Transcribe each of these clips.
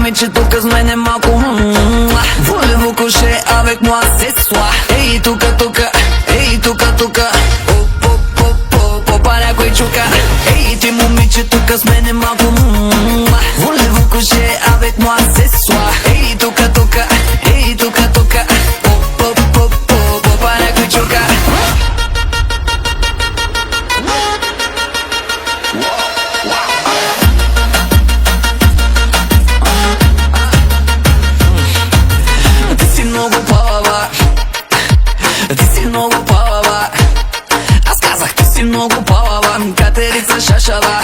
момиче тук с мене малко Voulez-vous coucher avec moi ce soir? Ей тука, тука, ей тука, тука Попа някой чука. Ей ти момиче тук с мене малко Voulez-vous coucher avec moi ce soir? Ей тука, тука, ей тука, тука Попа някой чука. Ти си много палава, ти си много палава. Аз казах, ти си много палава, катерица шашала.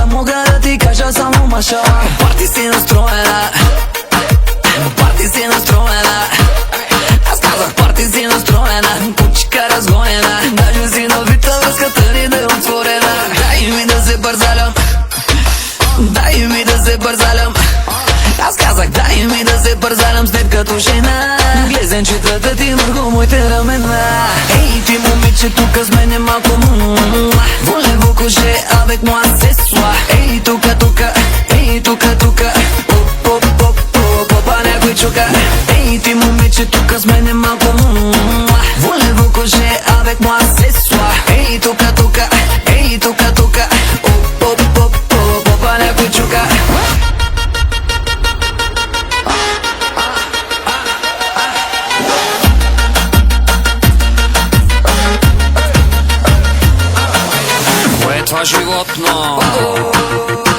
Мога да ти кажа само машала. Парти си настроена, парти си настроена. Аз казах, парти си настроена, кучка разгонена. Даже си навита, връзката ни да е отворена. Дай ми да се бързалям, дай ми да се бързалям. Аз казах, дай ми да се бързалям с теб като жена. Глезенчетата ти върху моите рамена. Ей ти момиче тук с мене малко Voulez-vous coucher avec moi ce soir? Ей тука, тука, ей тука, тука Попа някой чука. Ей ти момиче тук с мене малко Voulez-vous coucher avec moi ce soir? Ей тука, тука, ей тука, тука Попа някой чука. Това животно,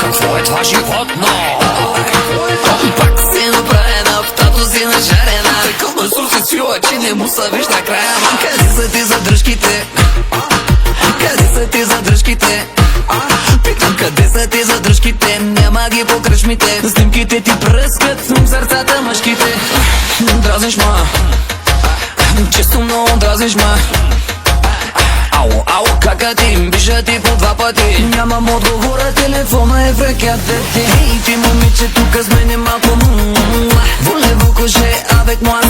какво е това животно? Пак си направена, автото си нажарена. Такъв масур се свила, че не му се виж накрая. Къде са ти задръжките? Къде са ти задръжките? Питам, къде са ти задръжките? Няма ги по кръчмите. Снимките ти пръскат в сърцата мъжките. Дразниш ма, често много дразниш ма. Ало, кака ти, биша ти по два пъти. Нямам отговора, телефона е в ръката ти. Ей ти момиче тук с мене малко Voulez-vous coucher avec moi